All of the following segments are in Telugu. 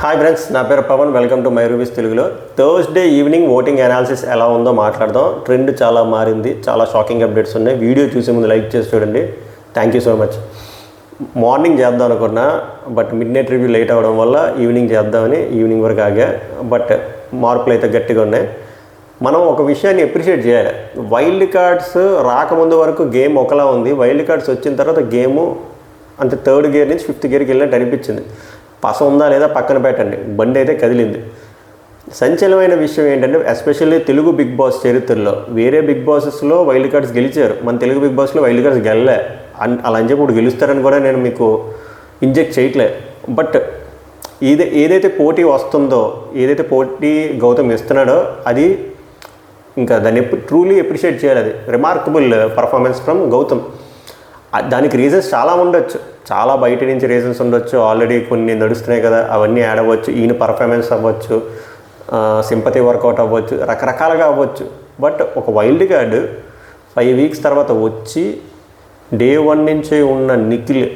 హాయ్ ఫ్రెండ్స్, నా పేరు Pavan. Welcome to my Rubies తెలుగులో. థర్స్డే ఈవినింగ్ ఓటింగ్ అనాలిసిస్ ఎలా ఉందో మాట్లాడదాం. ట్రెండ్ చాలా మారింది, చాలా షాకింగ్ అప్డేట్స్ ఉన్నాయి. వీడియో చూసే ముందు లైక్ చేసి చూడండి. Thank you so much. Morning చేద్దాం అనుకున్నా, but mid night review late అవ్వడం వల్ల ఈవినింగ్ చేద్దామని ఈవినింగ్ వరకు ఆగా. బట్ మార్పులు అయితే గట్టిగా ఉన్నాయి. మనం ఒక విషయాన్ని అప్రిషియేట్ చేయాలి. వైల్డ్ కార్డ్స్ రాకముందు వరకు గేమ్ ఒకలా ఉంది. వైల్డ్ కార్డ్స్ వచ్చిన తర్వాత గేము అంటే థర్డ్ గేర్ నుంచి ఫిఫ్త్ గేర్కి వెళ్ళినట్టు అనిపించింది. పస ఉందా లేదా పక్కన పెట్టండి, బండి అయితే కదిలింది. సంచలనమైన విషయం ఏంటంటే, ఎస్పెషల్లీ తెలుగు బిగ్ బాస్ చరిత్రలో వేరే బిగ్ బాసెస్లో వైల్డ్ కార్డ్స్ గెలిచారు, మన తెలుగు బిగ్ బాస్లో వైల్డ్ కార్డ్స్ గెలలే. అలా అని చెప్పి ఇప్పుడు గెలుస్తారని కూడా నేను మీకు ఇంజెక్ట్ చేయట్లే. బట్ ఏదైతే పోటీ వస్తుందో, ఏదైతే పోటీ గౌతమ్ ఇస్తున్నాడో, అది ఇంకా దాన్ని ట్రూలీ అప్రిషియేట్ చేయాలి. అది రిమార్కబుల్ పర్ఫార్మెన్స్ ఫ్రమ్ గౌతమ్. దానికి రీజన్స్ చాలా ఉండొచ్చు, చాలా బయట నుంచి రీజన్స్ ఉండొచ్చు. ఆల్రెడీ కొన్ని నడుస్తున్నాయి కదా, అవన్నీ యాడ్ అవ్వచ్చు. ఈయన పర్ఫార్మెన్స్ అవ్వచ్చు, సింపతి వర్కౌట్ అవ్వచ్చు, రకరకాలుగా అవ్వచ్చు. బట్ ఒక వైల్డ్ కార్డ్ 5 వీక్స్ తర్వాత వచ్చి డే 1 నుంచి ఉన్న నిఖిల్,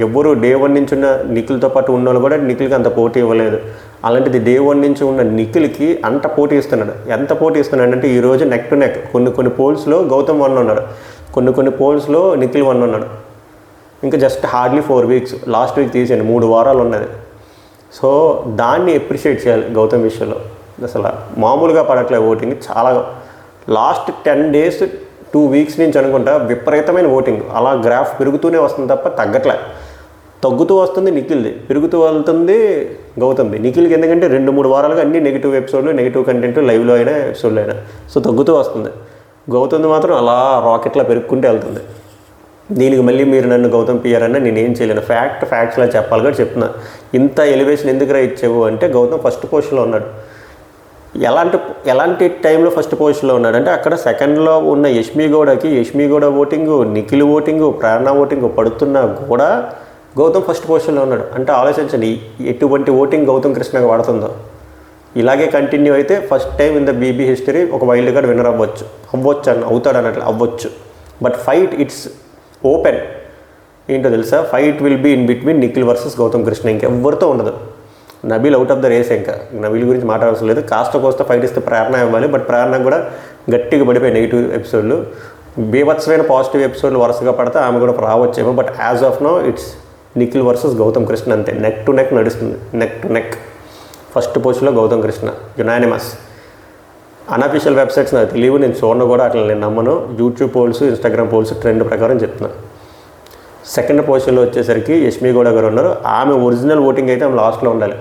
ఎవరు డే 1 నుంచి ఉన్న నిఖిల్తో పాటు ఉన్న వాళ్ళు కూడా నిఖిల్కి అంత పోటీ ఇవ్వలేదు. అలాంటిది డే 1 నుంచి ఉన్న నిఖిల్కి అంత పోటీ ఇస్తున్నాడు. ఎంత పోటీ ఇస్తున్నాడు అంటే, ఈరోజు నెక్ టు నెక్ కొన్ని పోల్స్లో గౌతమ్ 1 ఉన్నాడు, కొన్ని పోల్స్లో నిఖిల్ 1 ఉన్నాడు. ఇంకా just hardly 4 weeks, last week తీసేయండి, 3 వారాలు ఉన్నది. సో దాన్ని అప్రిషియేట్ చేయాలి గౌతమ్ విషయంలో. అసలు మామూలుగా పడట్లేదు ఓటింగ్. చాలా లాస్ట్ 10 డేస్ 2 వీక్స్ నుంచి అనుకుంటా విపరీతమైన ఓటింగ్. అలా గ్రాఫ్ పెరుగుతూనే వస్తుంది తప్ప తగ్గట్లే. తగ్గుతూ వస్తుంది నిఖిల్ది, పెరుగుతూ వెళ్తుంది గౌతమ్ది. నిఖిల్కి ఎందుకంటే 2-3 వారాలుగా అన్ని నెగిటివ్ ఎపిసోడ్లు, నెగిటివ్ కంటెంట్ లైవ్లో అయినా ఎపిసోడ్లో అయినా. సో తగ్గుతూ వస్తుంది. గౌతమ్ది మాత్రం అలా రాకెట్లా పెరుగుకుంటూ వెళ్తుంది. దీనికి మళ్ళీ మీరు నన్ను గౌతమ్ పిఆర్ అన్న నేనేం చేయలేను. ఫ్యాక్ట్స్లా చెప్పాలి కూడా చెప్తున్నా. ఇంత ఎలివేషన్ ఎందుకు ఇచ్చావు అంటే, గౌతమ్ ఫస్ట్ పొజిషన్లో ఉన్నాడు. ఎలాంటి టైంలో ఫస్ట్ పొజిషన్లో ఉన్నాడు అంటే, అక్కడ సెకండ్లో ఉన్న యష్మి గౌడ ఓటింగు, నిఖిల్ ఓటింగు, ప్రేరణ ఓటింగు పడుతున్నా కూడా గౌతమ్ ఫస్ట్ పొజిషన్లో ఉన్నాడు. అంటే ఆలోచించండి ఎటువంటి ఓటింగ్ గౌతమ్ కృష్ణకి పడుతుందో. ఇలాగే కంటిన్యూ అయితే first time in the BB history ఒక వైల్డ్ కార్డ్ విన్నర్ అవ్వచ్చు అవుతాడు అన్నట్లు అవ్వచ్చు. But fight it's open. ఏంటో తెలుసా, fight will be in between Nikhil versus Gautam Krishna. ఇంకెవ్వరితో ఉండదు. Nabeel out of the race. ఇంకా నబీల్ గురించి మాట్లాడాల్సిన లేదు. కోస్త ఫైట్ ఇస్తే ప్రేరణ ఇవ్వాలి. బట్ ప్రేరణ కూడా గట్టిగా పడిపోయి నెగిటివ్ ఎపిసోడ్లు, బీభత్సమైన పాజిటివ్ ఎపిసోడ్లు వరుసగా పడితే ఆమె కూడా రావచ్చేమో. But as of now it's Nikhil versus Gautam Krishna అంతే. నెక్ టు నెక్ నడుస్తుంది. నెక్ టు నెక్ ఫస్ట్ పొజిషన్లో Gautam Krishna, unanimous. Unofficial websites నాకు తెలియవు, నేను చూడను కూడా, అట్లా నేను నమ్మను. YouTube polls, Instagram polls trend ప్రకారం చెప్తున్నా. సెకండ్ పొజిషన్లో వచ్చేసరికి యష్మి గౌడ గారు ఉన్నారు. ఆమె ఒరిజినల్ ఓటింగ్ అయితే ఆమె లాస్ట్లో ఉండాలి.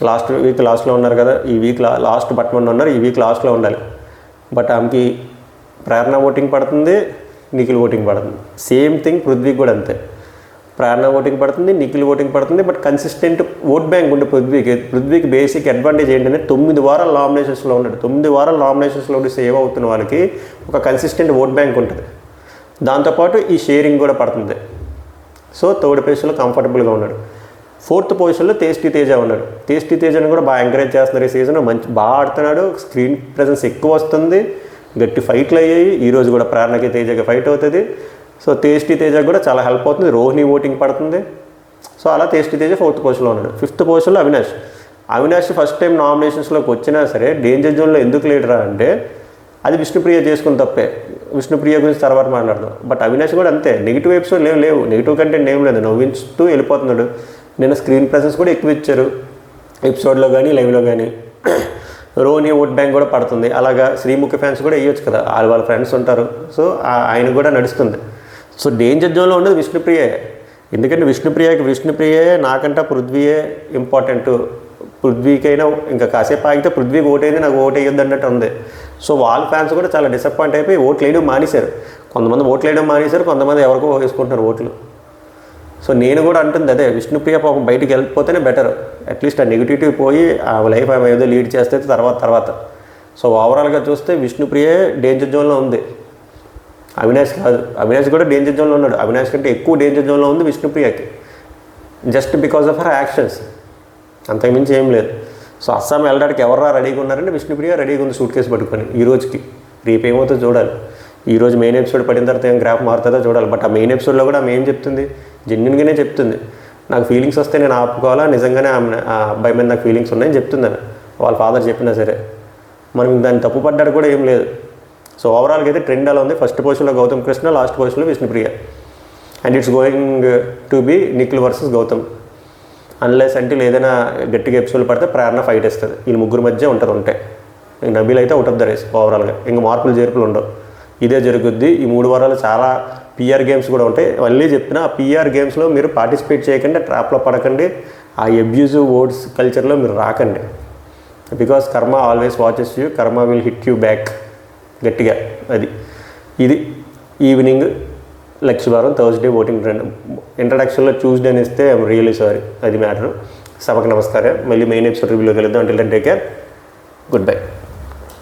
లాస్ట్ వీక్ లాస్ట్లో ఉన్నారు కదా, ఈ వీక్ లాస్ట్ బట్మన్ ఉన్నారు, ఈ వీక్ లాస్ట్లో ఉండాలి. బట్ ఆమెకి ప్రేరణ ఓటింగ్ పడుతుంది, నిఖిల్ ఓటింగ్ పడుతుంది. సేమ్ థింగ్ పృథ్వీకి కూడా అంతే. ప్రేరణ ఓటింగ్ పడుతుంది, నిఖిల్ ఓటింగ్ పడుతుంది. బట్ కన్సిస్టెంట్ ఓట్ బ్యాంక్ ఉండే పృథ్వీకి బేసిక్ అడ్వాంటేజ్ ఏంటంటే 9 వారాలు నామినేషన్స్లో ఉన్నాడు. 9 వారాలు నామినేషన్స్లో ఉండి సేవ్ అవుతున్న వాళ్ళకి ఒక కన్సిస్టెంట్ ఓట్ బ్యాంక్ ఉంటుంది. దాంతోపాటు ఈ షేరింగ్ కూడా పడుతుంది. సో థర్డ్ పొజిషన్లో కంఫర్టబుల్గా ఉన్నాడు. ఫోర్త్ పొజిషన్లో టేస్టీ తేజ ఉన్నాడు. టేస్టీ తేజని కూడా బాగా ఎంకరేజ్ చేస్తున్నారు ఈ సీజన్. బాగా ఆడుతున్నాడు, స్క్రీన్ ప్రెజెన్స్ ఎక్కువ వస్తుంది, గట్టి ఫైట్లు అయ్యాయి. ఈరోజు కూడా ప్రేరణకి తేజకి ఫైట్ అవుతుంది. సో టేస్టీ తేజ కూడా చాలా హెల్ప్ అవుతుంది. రోహిణి ఓటింగ్ పడుతుంది. సో అలా టేస్టీ తేజ 4th పొజిషన్లో ఉన్నాడు. 5th పొజిషన్లో అవినాష్ ఫస్ట్ టైం నామినేషన్స్లోకి వచ్చినా సరే డేంజర్ జోన్లో ఎందుకు లేడరా అంటే, అది విష్ణుప్రియ చేసుకుని తప్పే. విష్ణుప్రియ గురించి తర్వాత మాట్లాడదాం. బట్ అవినాష్ కూడా అంతే. నెగిటివ్ ఎపిసోడ్ లేవు, నెగిటివ్ కంటెంట్ ఏం లేదు, నవ్వించుతూ వెళ్ళిపోతున్నాడు. నిన్న స్క్రీన్ ప్రెసెన్స్ కూడా ఎక్కువ ఇచ్చారు ఎపిసోడ్లో కానీ లైవ్లో కానీ. రోహిణి ఓట్ బ్యాంక్ కూడా పడుతుంది. అలాగా శ్రీముఖి ఫ్యాన్స్ కూడా వేయొచ్చు కదా, వాళ్ళ ఫ్రెండ్స్ ఉంటారు. సో ఆయన కూడా నడుస్తుంది. సో డేంజర్ జోన్లో ఉన్నది విష్ణుప్రియే. ఎందుకంటే విష్ణుప్రియే నాకంటే పృథ్వీయే ఇంపార్టెంట్. పృథ్వీకైనా ఇంకా కాసేపు ఆగితే పృథ్వీకి ఓటైంది, నాకు ఓటు వేయొద్దు అన్నట్టు ఉంది. సో వాళ్ళ ఫ్యాన్స్ కూడా చాలా డిసప్పాయింట్ అయిపోయి ఓట్లు వేయడం మానేశారు. కొంతమంది ఓట్లు వేయడం మానేశారు, కొంతమంది ఎవరికో వేసుకుంటున్నారు ఓట్లు. సో నేను కూడా అంటుంది అదే, విష్ణుప్రియ పాపం బయటికి వెళ్ళిపోతేనే బెటర్. అట్లీస్ట్ ఆ నెగిటివిటీ పోయి ఆ లైఫ్ ఆమె ఏదో లీడ్ చేస్తే తర్వాత. సో ఓవరాల్గా చూస్తే విష్ణుప్రియే డేంజర్ జోన్లో ఉంది, అవినాష్ కాదు. అవినాష్ కూడా డేంజర్ జోన్లో ఉన్నాడు. అవినాష్ కంటే ఎక్కువ డేంజర్ జోన్లో ఉంది విష్ణుప్రియకి, just because of her actions, అంతకుమించి ఏం లేదు. సో అస్సాం వెళ్ళడానికి ఎవరా రెడీగా ఉన్నారంటే విష్ణుప్రియ రెడీగా ఉంది సూట్ కేసు పట్టుకొని. ఈ రోజుకి రేపు ఏమవుతుందో చూడాలి. ఈరోజు మెయిన్ ఎపిసోడ్ పడిన తర్వాత ఏం గ్రాఫ్ మారుతుందో చూడాలి. బట్ ఆ మెయిన్ ఎపిసోడ్లో కూడా ఆమె ఏం చెప్తుంది, జెన్యున్గానే చెప్తుంది. నాకు ఫీలింగ్స్ వస్తే నేను ఆపుకోవాలా, నిజంగానే ఆ అబ్బాయి మీద నాకు ఫీలింగ్స్ ఉన్నాయని చెప్తుందని వాళ్ళ ఫాదర్ చెప్పినా సరే, మనం దాన్ని తప్పు పడ్డాడు కూడా ఏం లేదు. సో ఓవరాల్గా అయితే ట్రెండ్ అలా ఉంది. ఫస్ట్ పొజిషన్లో గౌతమ్ కృష్ణ, లాస్ట్ పొజిషన్లో Vishnupriya. And it's going to be Nikhil versus Gautham. Unless అంటే ఏదైనా గట్టిగా ఎపిసోడ్లు పడితే ప్రేరణ ఫైట్ ఇస్తుంది. వీళ్ళు ముగ్గురు మధ్య ఉంటుంది ఉంటే. ఇంక నబీల్ అయితే అవుట్ ఆఫ్ ద రేస్ ఓవరాల్గా. ఇంక మార్పులు చేర్పులు ఉండవు, ఇదే జరుగుద్ది. ఈ 3 వారాలు చాలా పిఆర్ గేమ్స్ కూడా ఉంటాయి. మళ్ళీ చెప్పిన ఆ పిఆర్ గేమ్స్లో మీరు పార్టిసిపేట్ చేయకండి, ట్రాప్లో పడకండి, ఆ అబ్యూజివ్ వర్డ్స్ కల్చర్లో మీరు రాకండి. Because karma always watches you, karma will hit you back గట్టిగా. ఇది ఈవినింగ్ లక్షవారం థర్స్డే ఓటింగ్ ట్రెండ్. ఇంట్రడక్షన్లో ట్యూస్డే అని ఇస్తే ఐఎమ్ రియలీ సారీ, అది మ్యాటర్. సభకు నమస్కారం. మళ్ళీ మెయిన్ ఎపిసోడ్ రివ్యూలోకి వెళ్దాం. Until then take care, good bye.